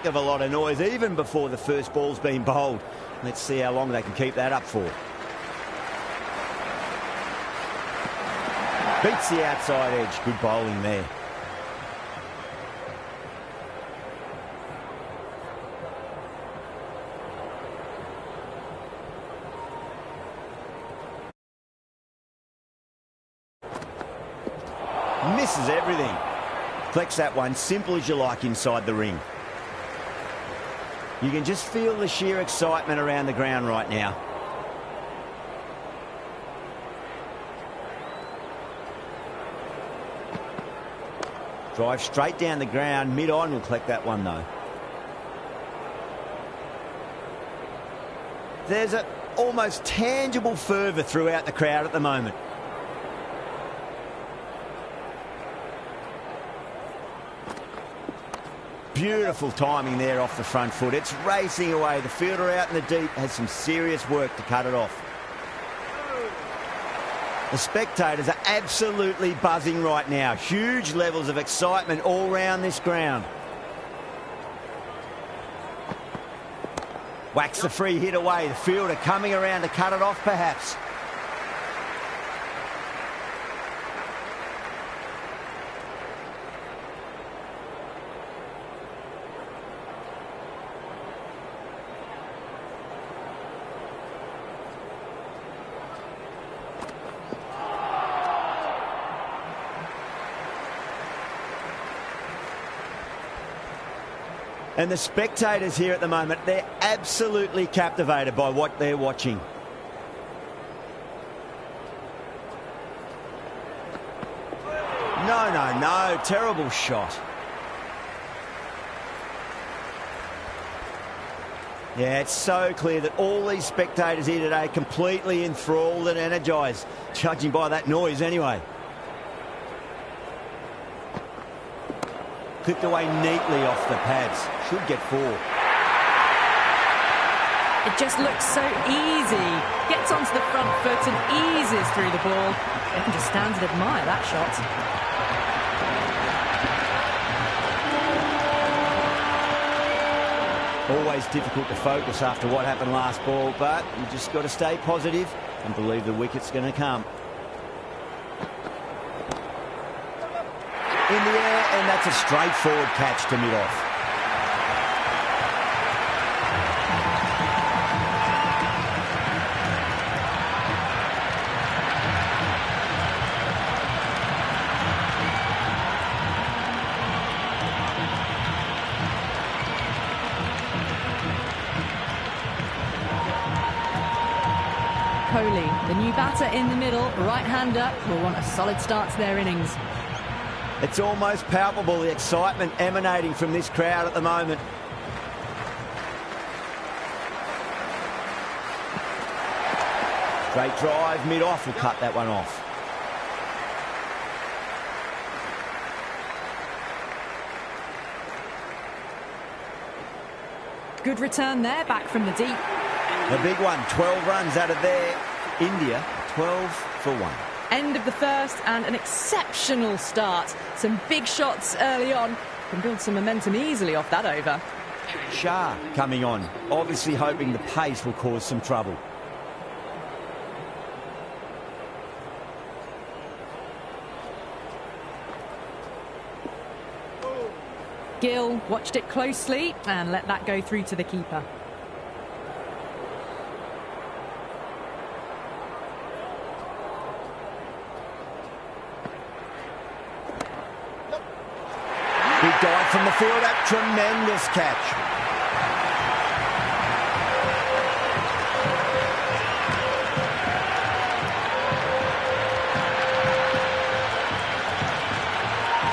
Of a lot of noise even before the first ball's been bowled. Let's see how long they can keep that up for. Beats the outside edge. Good bowling there. Misses everything. Flex that one simple as you like inside the ring. You can just feel the sheer excitement around the ground right now. Drive straight down the ground. Mid-on will collect that one, though. There's an almost tangible fervour throughout the crowd at the moment. Beautiful timing there off the front foot. It's racing away. The fielder out in the deep has some serious work to cut it off. The spectators are absolutely buzzing right now. Huge levels of excitement all round this ground. Whacks the free hit away. The fielder coming around to cut it off perhaps. And the spectators here at the moment, they're absolutely captivated by what they're watching. No. Terrible shot. Yeah, it's so clear that all these spectators here today are completely enthralled and energised, judging by that noise anyway. Clipped away neatly off the pads. Should get 4. It just looks so easy. Gets onto the front foot and eases through the ball. You can just stand and admire that shot. Always difficult to focus after what happened last ball, but you just got to stay positive and believe the wicket's going to come. In the air, and that's a straightforward catch to mid-off. Kohli, the new batter in the middle, right-hander, will want a solid start to their innings. It's almost palpable, the excitement emanating from this crowd at the moment. Straight drive, mid-off will cut that one off. Good return there, back from the deep. The big one, 12 runs out of there. India, 12 for 1. End of the first and an exceptional start. Some big shots early on. Can build some momentum easily off that over. Shah coming on, obviously hoping the pace will cause some trouble. Gill watched it closely and let that go through to the keeper. Big dive from the fielder, tremendous catch.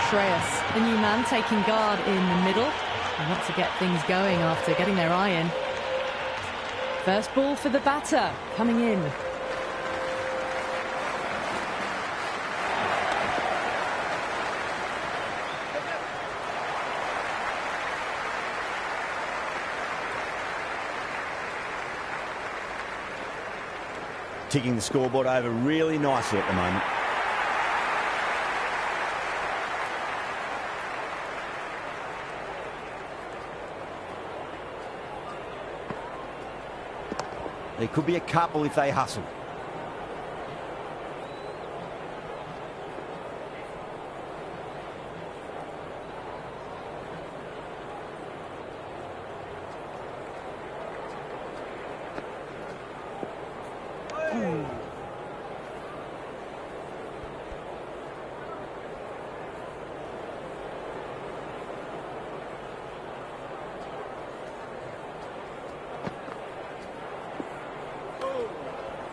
Shreyas, the new man, taking guard in the middle. They want to get things going after getting their eye in. First ball for the batter, coming in. Ticking the scoreboard over really nicely at the moment. There could be a couple if they hustle.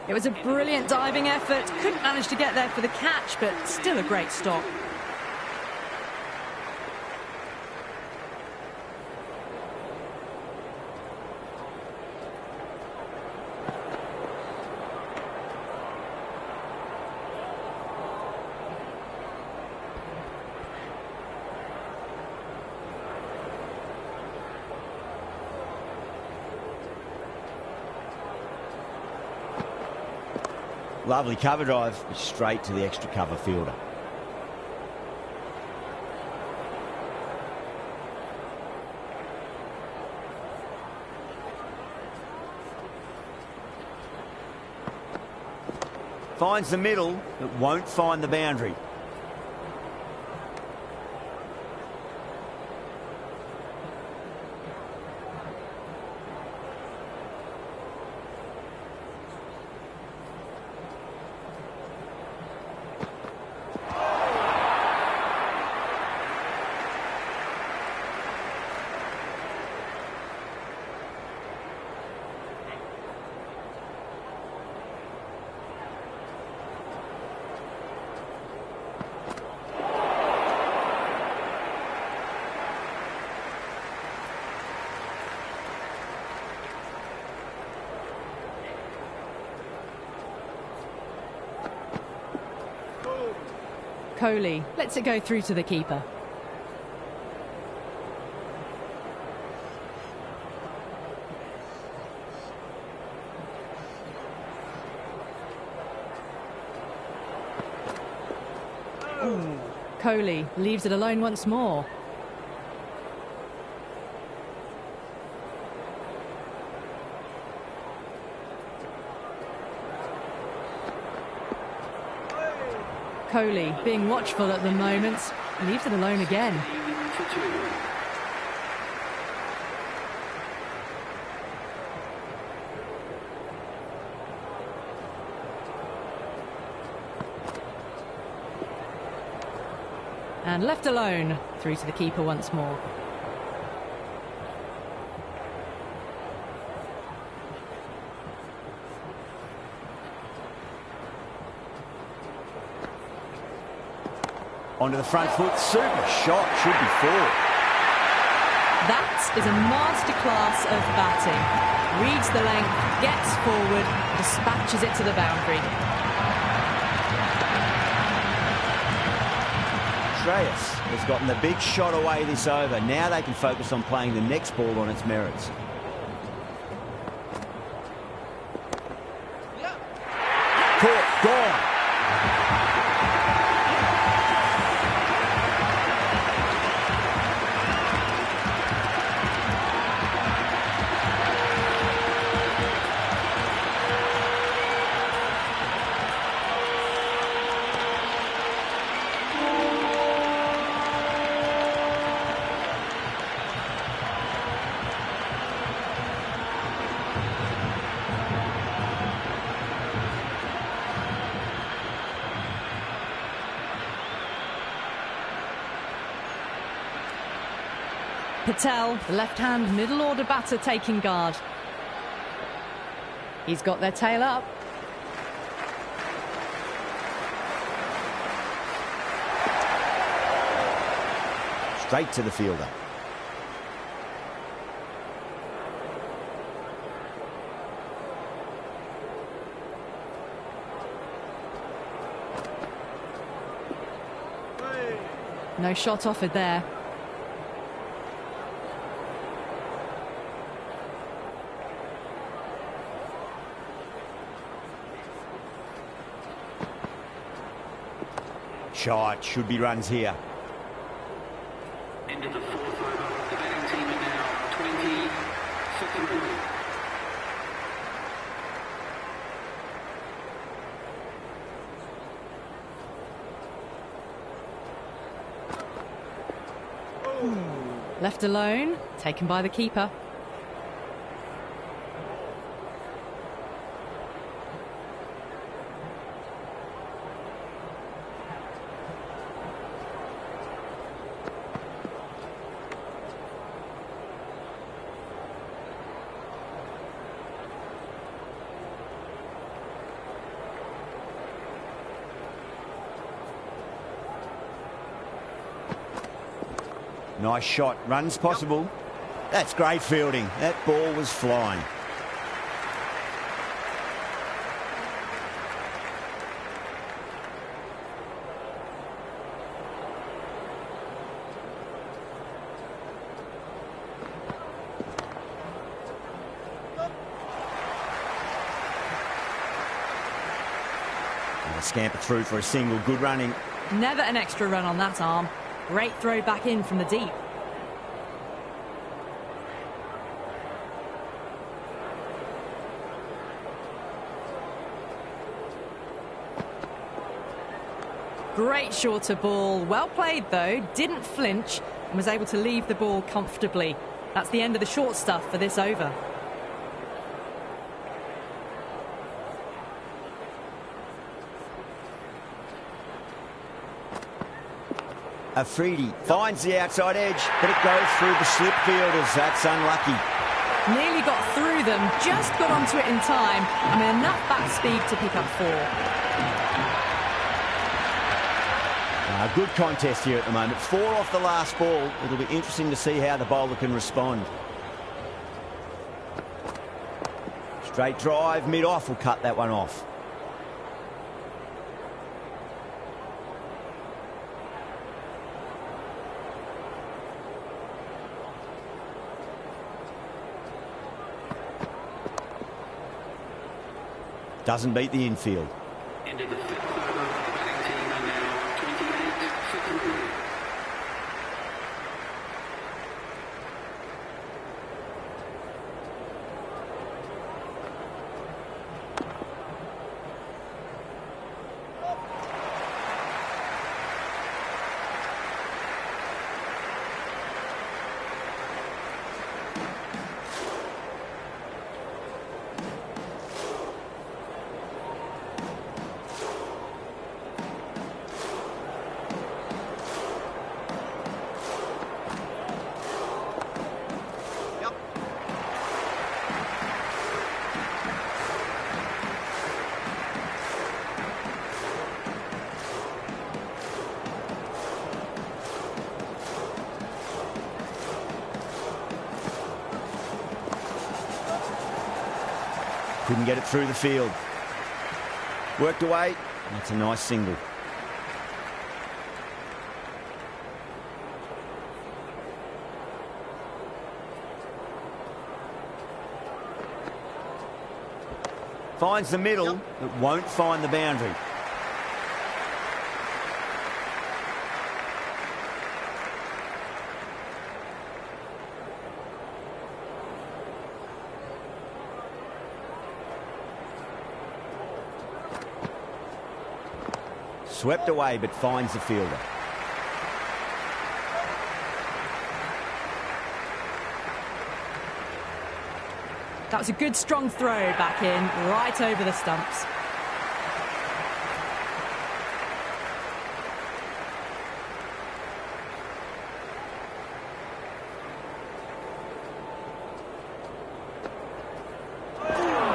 It was a brilliant diving effort. Couldn't manage to get there for the catch, but still a great stop. Lovely cover drive, straight to the extra cover fielder. Finds the middle, but won't find the boundary. Coley lets it go through to the keeper. Coley leaves it alone once more. Coley being watchful at the moment, leaves it alone again. And left alone, through to the keeper once more. Onto the front foot, super shot, should be four. That is a masterclass of batting. Reads the length, gets forward, dispatches it to the boundary. Shreyas has gotten the big shot away this over. Now they can focus on playing the next ball on its merits. Caught, gone. Patel, the left-hand middle-order batter, taking guard. He's got their tail up. Straight to the fielder. No shot offered there. Shot, should be runs here. End of the fourth over. The batting team are now 20 for 3. Left alone, taken by the keeper. Nice shot. Runs possible. That's great fielding. That ball was flying. And a scamper through for a single. Good running. Never an extra run on that arm. Great throw back in from the deep. Great shorter ball. Well played though. Didn't flinch and was able to leave the ball comfortably. That's the end of the short stuff for this over. Afridi finds the outside edge, but it goes through the slip fielders. That's unlucky. Nearly got through them, just got onto it in time. I mean, enough bat speed to pick up 4. A good contest here at the moment. 4 off the last ball. It'll be interesting to see how the bowler can respond. Straight drive, mid-off will cut that one off. Doesn't beat the infield. Into the 5th over, the batting team are now 28 for 3. Couldn't get it through the field. Worked away. That's a nice single. Finds the middle, but won't find the boundary. Swept away, but finds the fielder. That was a good strong throw back in, right over the stumps.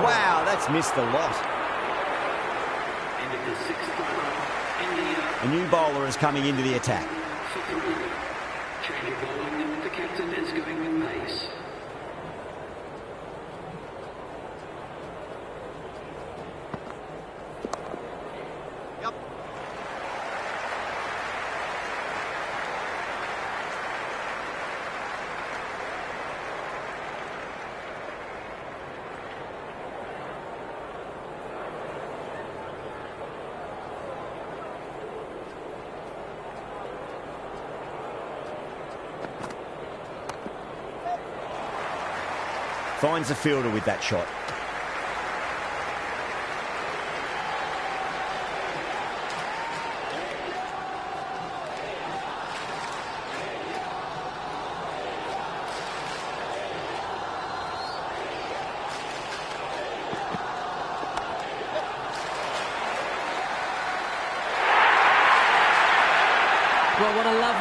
Wow, that's missed the lot. Into the 6th over, India. A new bowler is coming into the attack. For 3. Change of bowling, the captain is going with pace. Finds the fielder with that shot.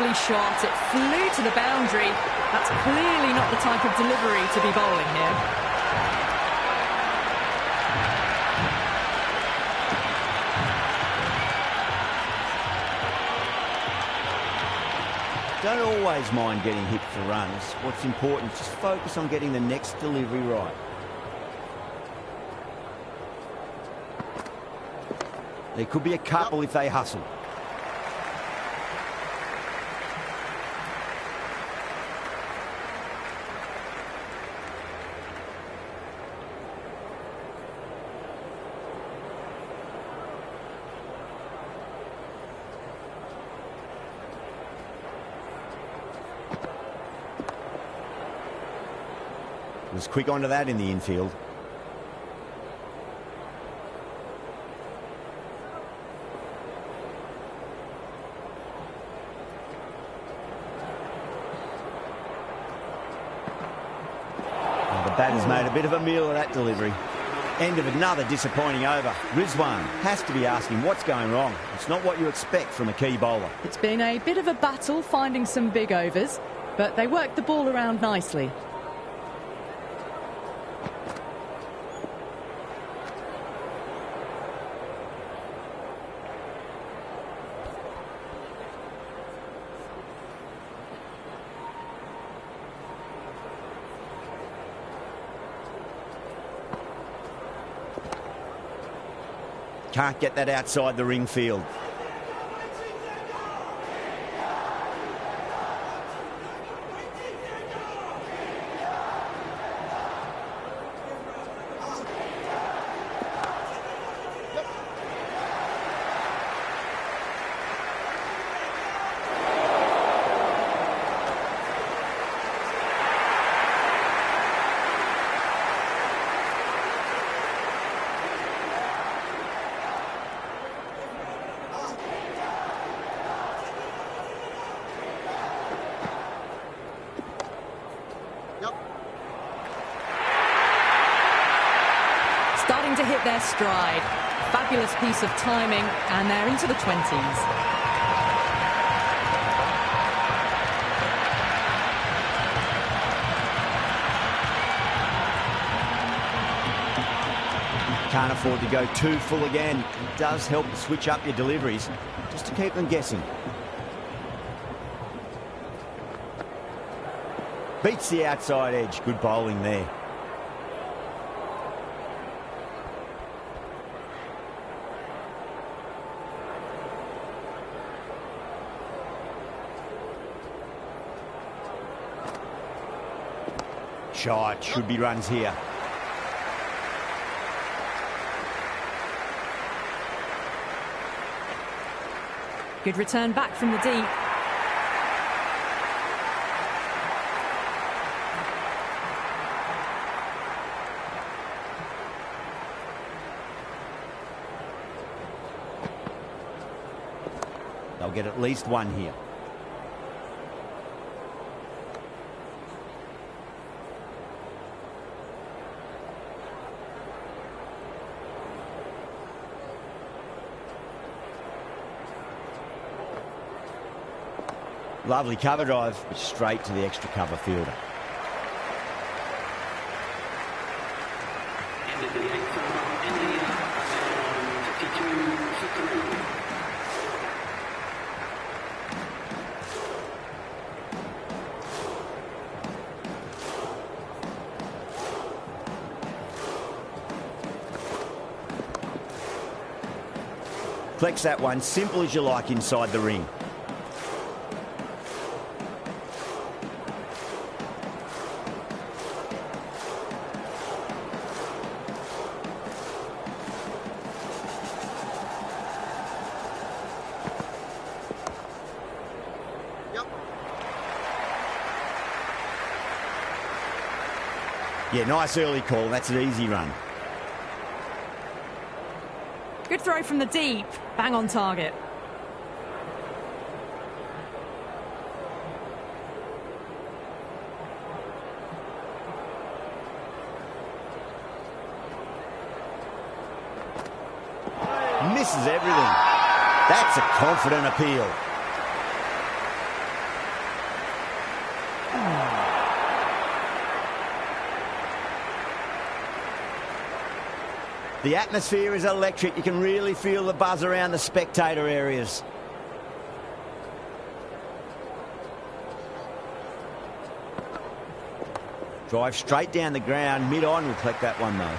lovely shot. It flew to the boundary. That's clearly not the type of delivery to be bowling here. Don't always mind getting hit for runs. What's important is just focus on getting the next delivery right. There could be a couple if they hustle. Was quick onto that in the infield. Well, the batter's made a bit of a meal of that delivery. End of another disappointing over. Rizwan has to be asking what's going wrong. It's not what you expect from a key bowler. It's been a bit of a battle finding some big overs, but they worked the ball around nicely. Can't get that outside the ring field. Starting to hit their stride. Fabulous piece of timing, and they're into the 20s. Can't afford to go too full again. It does help to switch up your deliveries, just to keep them guessing. Beats the outside edge. Good bowling there. Shot. Should be runs here. Good return back from the deep. They'll get at least one here. Lovely cover drive, but straight to the extra cover fielder. End of the 8th over, India, 52-53. Flex that one, simple as you like inside the ring. Yeah, nice early call. That's an easy run. Good throw from the deep. Bang on target. Misses everything. That's a confident appeal. The atmosphere is electric. You can really feel the buzz around the spectator areas. Drive straight down the ground. Mid-on will collect that one, though.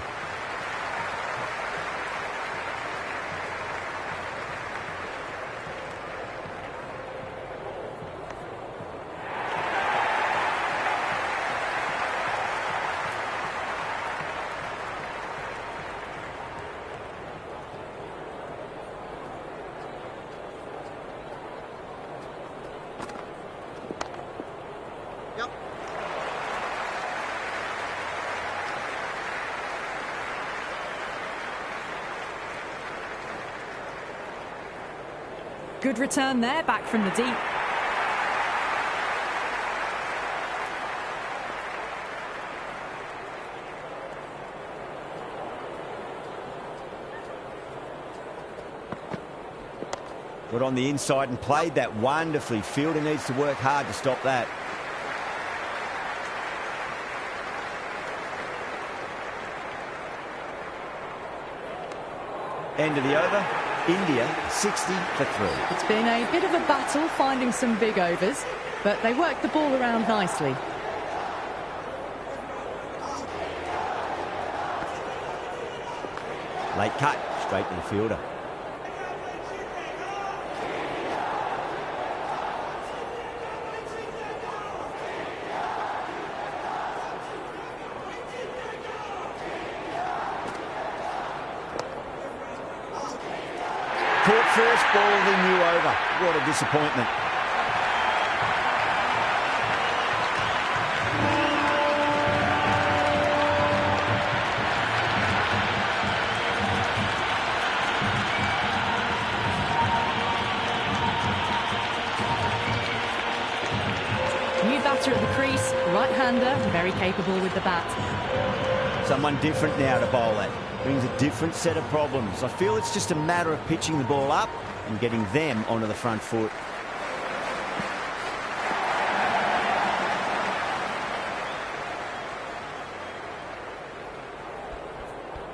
Good return there, back from the deep. Got on the inside and played that wonderfully. Fielder needs to work hard to stop that. End of the over. India 60 for 3. It's been a bit of a battle finding some big overs, but they worked the ball around nicely. Late cut, straight to the fielder. Caught first ball of the new over. What a disappointment. New batter at the crease, right-hander, very capable with the bat. Someone different now to bowl at. Brings a different set of problems. I feel it's just a matter of pitching the ball up and getting them onto the front foot.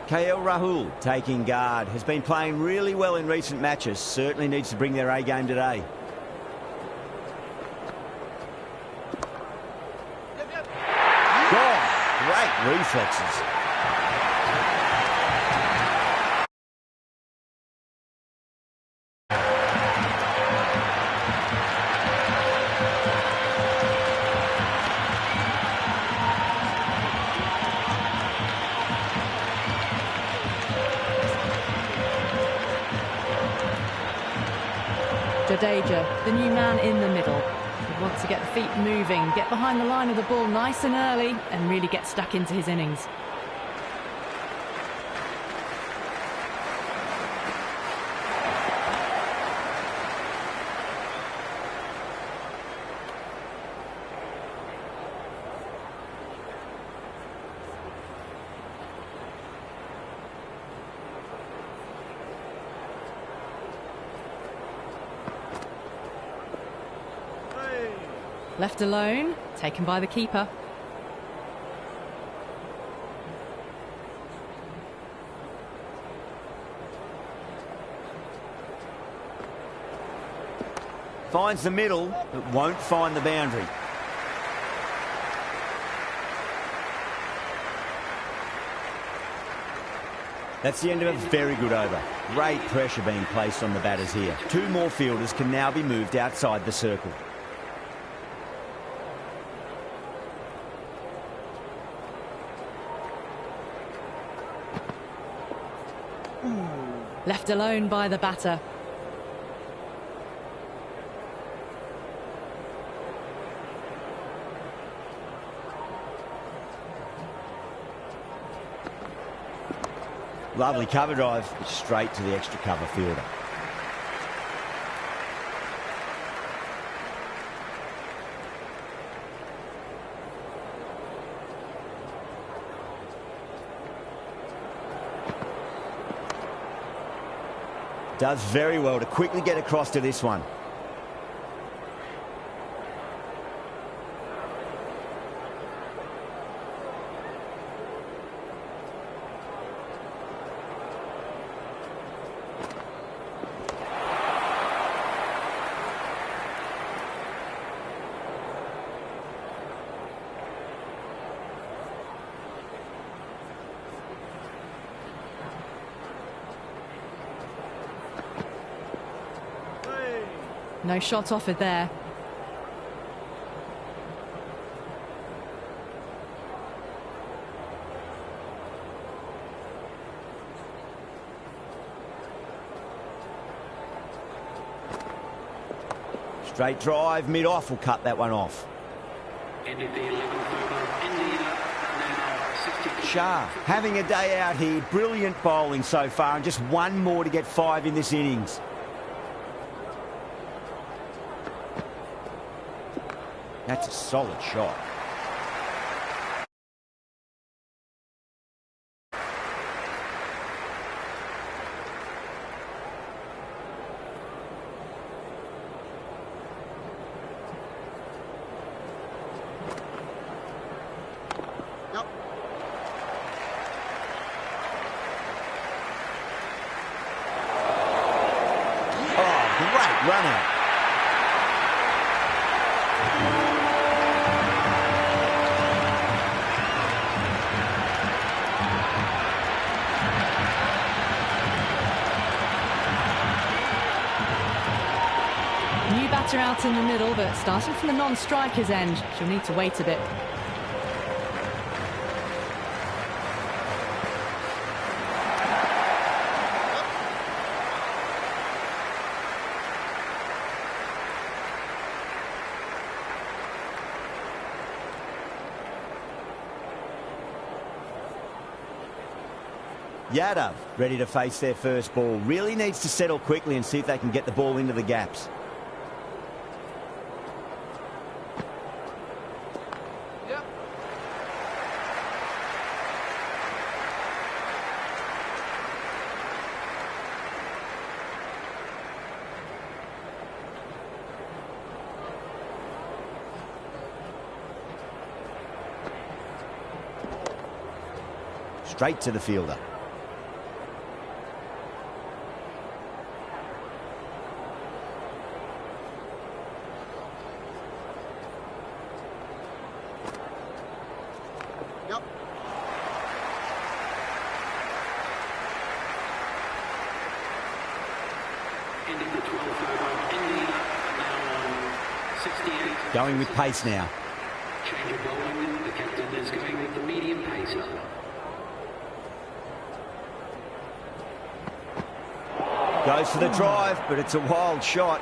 KL Rahul taking guard. Has been playing really well in recent matches. Certainly needs to bring their A game today. Gone. Great reflexes. Jadeja, the new man in the middle. He wants to get the feet moving, get behind the line of the ball nice and early, and really get stuck into his innings. Left alone, taken by the keeper. Finds the middle, but won't find the boundary. That's the end of a very good over. Great pressure being placed on the batters here. Two more fielders can now be moved outside the circle. Left alone by the batter. Lovely cover drive, straight to the extra cover fielder. Does very well to quickly get across to this one. No shot offered there. Straight drive, mid-off will cut that one off. Ended the 11th over. India now 60. Shah having a day out here. Brilliant bowling so far, and just one more to get 5 in this innings. That's a solid shot. Great run out. New batter out in the middle, but starting from the non-striker's end, she'll need to wait a bit. Yadav ready to face their first ball. Really needs to settle quickly and see if they can get the ball into the gaps. Straight to the fielder. Ended the 12th over. India now on 68. Going with pace now. Change of bowling. The captain is going with the medium pacer. Goes for the drive, but it's a wild shot.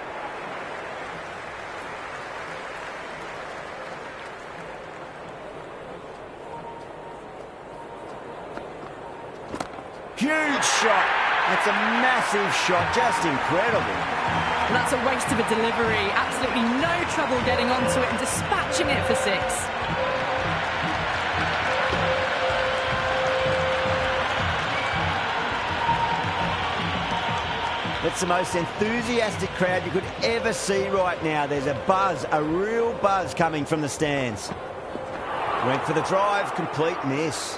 Huge shot. That's a massive shot, just incredible. And that's a waste of a delivery. Absolutely no trouble getting onto it and dispatching it for 6. It's the most enthusiastic crowd you could ever see right now. There's a buzz, a real buzz coming from the stands. Went for the drive, complete miss.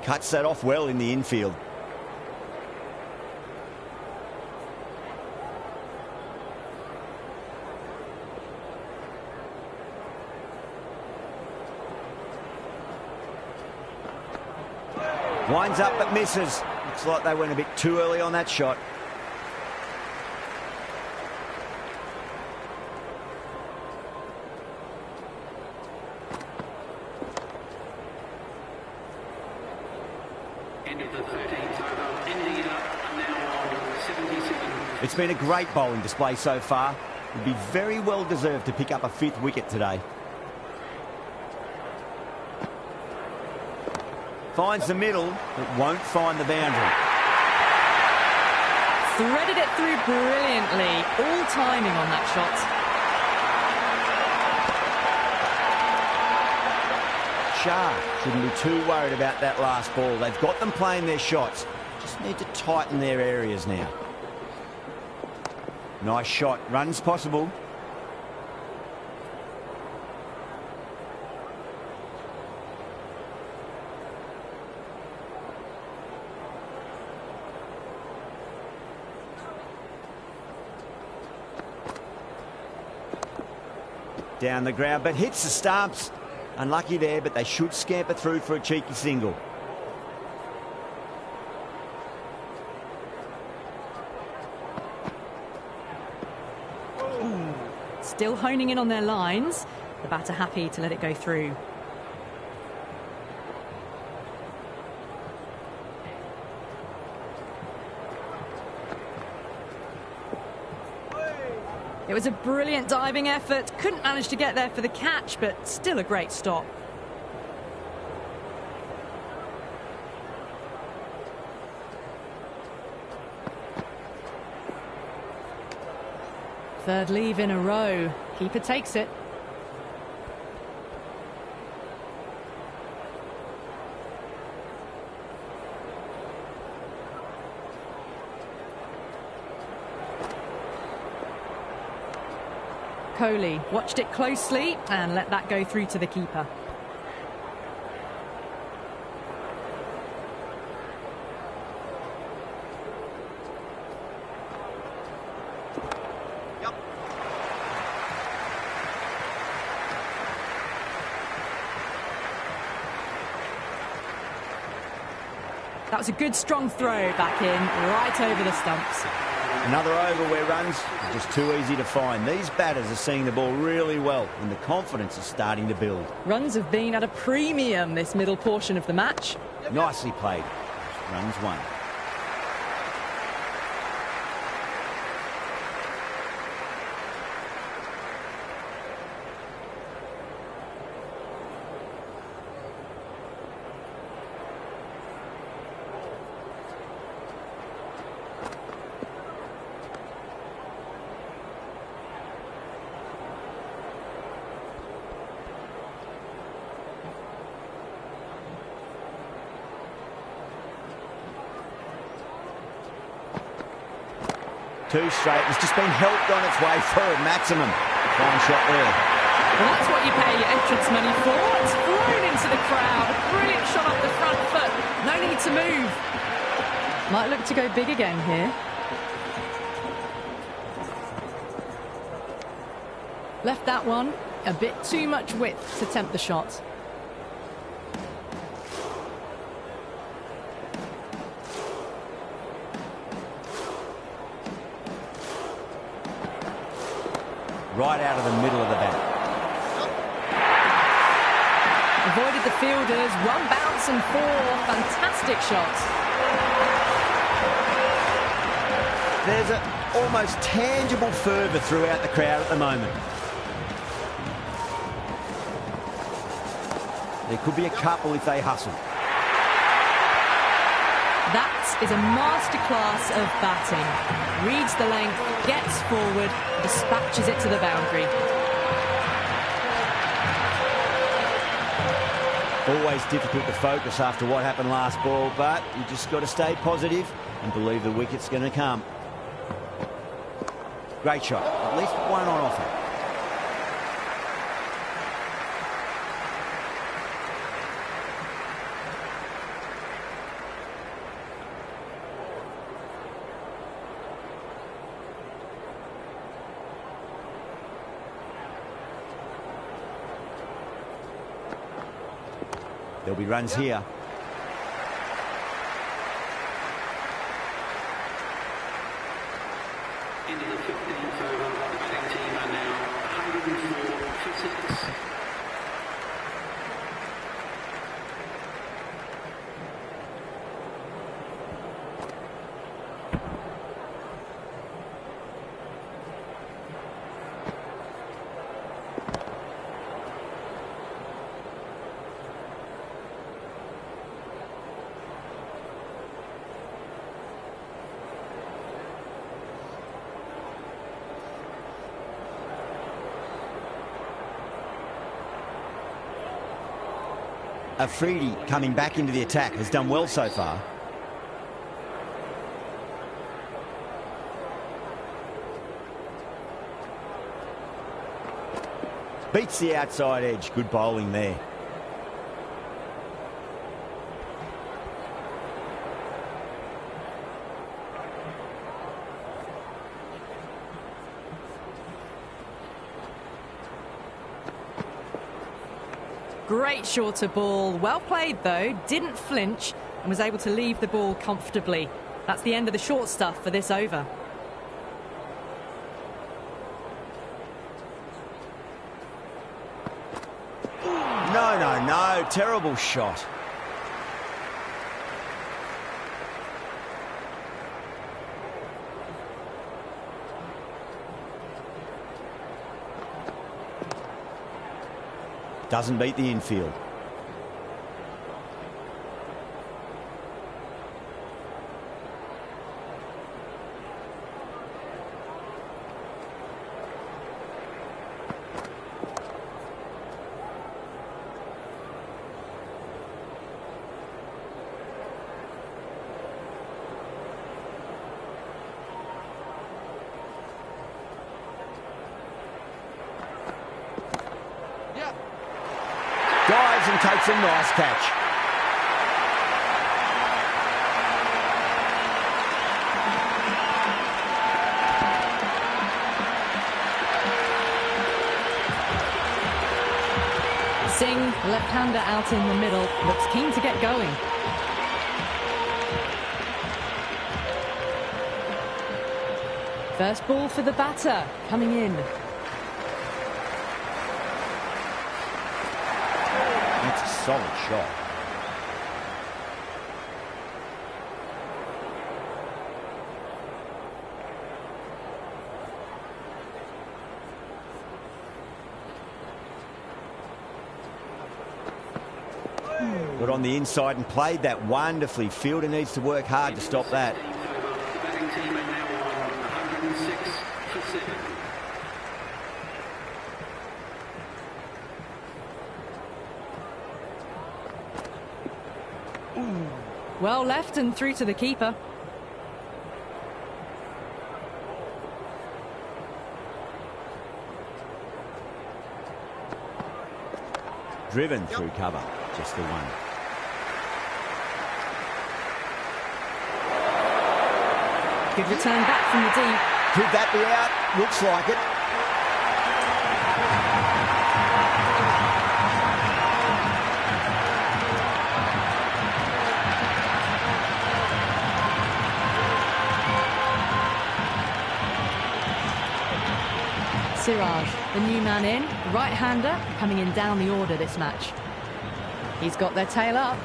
Cuts that off well in the infield. Winds up but misses. Looks like they went a bit too early on that shot. It's been a great bowling display so far. Would be very well deserved to pick up a 5th wicket today. Finds the middle, but won't find the boundary. threaded it through brilliantly. All timing on that shot. Shah shouldn't be too worried about that last ball. They've got them playing their shots. Just need to tighten their areas now. Nice shot. Runs possible. Down the ground, but hits the stumps. Unlucky there, but they should scamper through for a cheeky single. Still honing in on their lines. The batter happy to let it go through. It was a brilliant diving effort. Couldn't manage to get there for the catch, but still a great stop. Third leave in a row. Keeper takes it. Kohli watched it closely and let that go through to the keeper. That was a good strong throw back in, right over the stumps. Another over where runs are just too easy to find. These batters are seeing the ball really well and the confidence is starting to build. Runs have been at a premium this middle portion of the match. Nicely played. Runs one. Two straight. It's just been helped on its way forward. Maximum. Fine shot there. Well, that's what you pay your entrance money for. It's flown into the crowd. A brilliant shot off the front foot. No need to move. Might look to go big again here. Left that one a bit too much width to tempt the shot. Right out of the middle of the bat. Avoided the fielders, one bounce and four. Fantastic shots. There's an almost tangible fervour throughout the crowd at the moment. There could be a couple if they hustle. That is a masterclass of batting. Reads the length, gets forward, dispatches it to the boundary. Always difficult to focus after what happened last ball, but you just got to stay positive and believe the wicket's going to come. Great shot. At least one on offer. There'll be runs here. Into the 15th over, the batting team are now 104 for 6. Afridi coming back into the attack has done well so far. Beats the outside edge. Good bowling there. Great shorter ball. Well played, though. Didn't flinch and was able to leave the ball comfortably. That's the end of the short stuff for this over. No. Terrible shot. Doesn't beat the infield. Dives and takes a nice catch. Singh, left-hander out in the middle, looks keen to get going. First ball for the batter, coming in. That's a solid shot. Got on the inside and played that wonderfully. Fielder needs to work hard to stop that. The batting team are now on 106 for 7. Well left and through to the keeper. Driven through cover. Just the one. Good return back from the deep. Could that be out? Looks like it. Siraj, the new man in, right-hander, coming in down the order this match. He's got their tail up.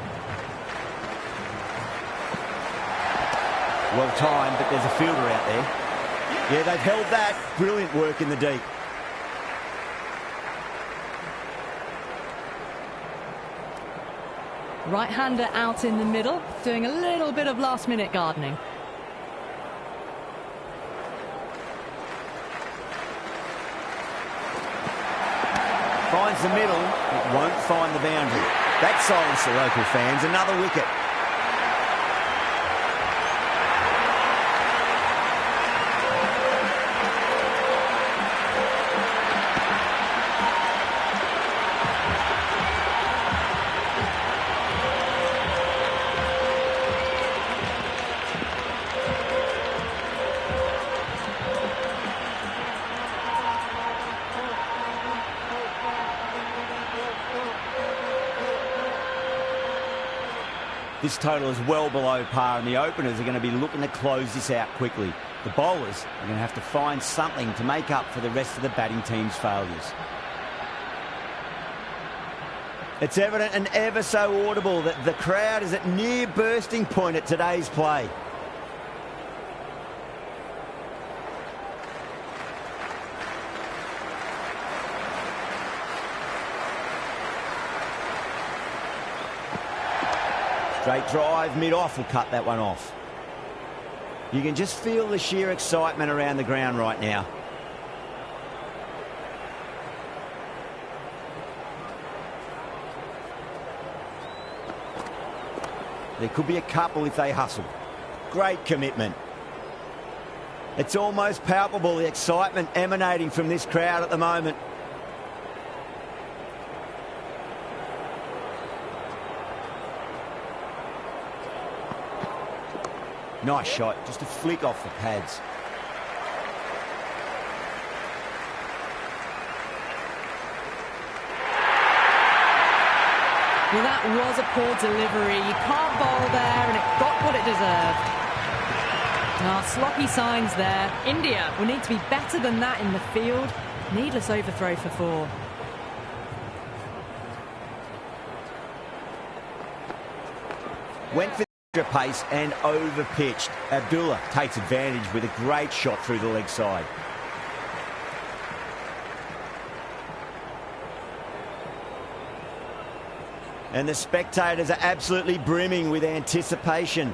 Well timed, but there's a fielder out there. Yeah, they've held that. Brilliant work in the deep. Right-hander out in the middle, doing a little bit of last-minute gardening. Finds the middle, it won't find the boundary. That silenced the local fans. Another wicket. This total is well below par, and the openers are going to be looking to close this out quickly. The bowlers are going to have to find something to make up for the rest of the batting team's failures. It's evident and ever so audible that the crowd is at near bursting point at today's play. Straight drive, mid-off will cut that one off. You can just feel the sheer excitement around the ground right now. There could be a couple if they hustle. Great commitment. It's almost palpable, the excitement emanating from this crowd at the moment. Nice shot, just a flick off the pads. Well, that was a poor delivery. You can't bowl there, and it got what it deserved. Sloppy signs there. India will need to be better than that in the field. Needless overthrow for 4. Went for the extra pace and over-pitched. Abdullah takes advantage with a great shot through the leg side. And the spectators are absolutely brimming with anticipation.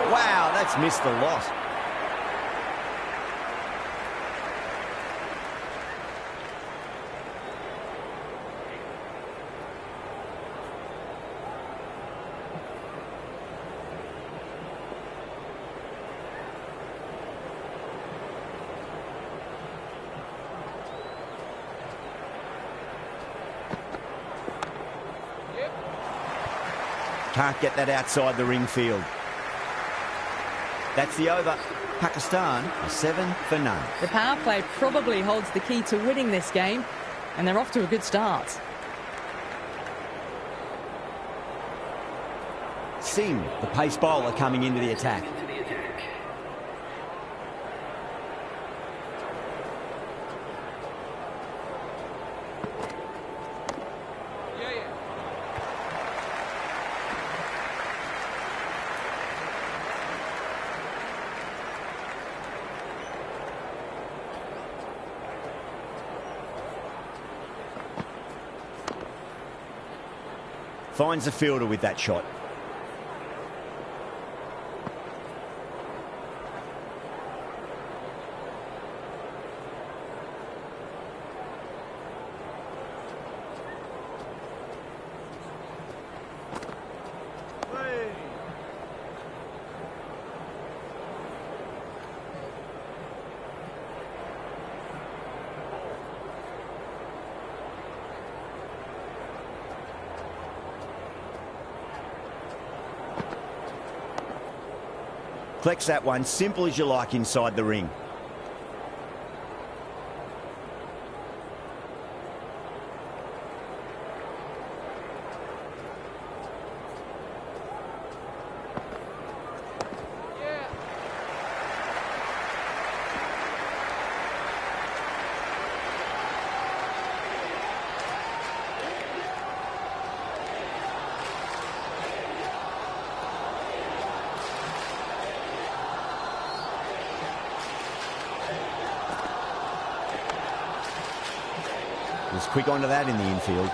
Wow, that's missed a lot. Can't get that outside the ring field. That's the over. Pakistan are 7 for none. The power play probably holds the key to winning this game, and they're off to a good start. Singh, the pace bowler, coming into the attack. Finds the fielder with that shot. Collects that one, simple as you like, inside the ring. Was quick onto that in the infield.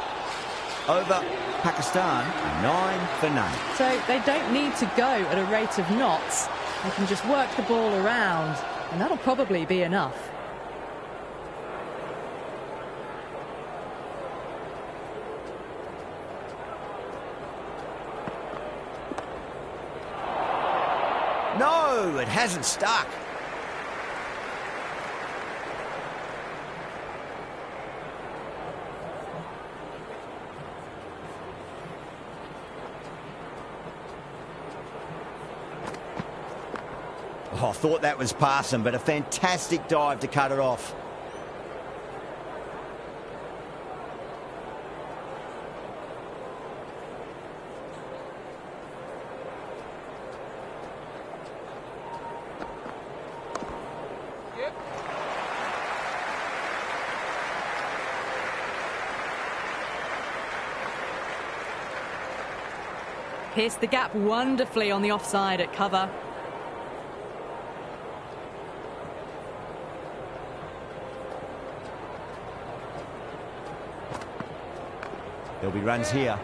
Over Pakistan, 9 for none. So they don't need to go at a rate of knots. They can just work the ball around, and that'll probably be enough. No, it hasn't stuck. Oh, I thought that was passing, but a fantastic dive to cut it off. Pierced the gap wonderfully on the offside at cover. There'll be runs here.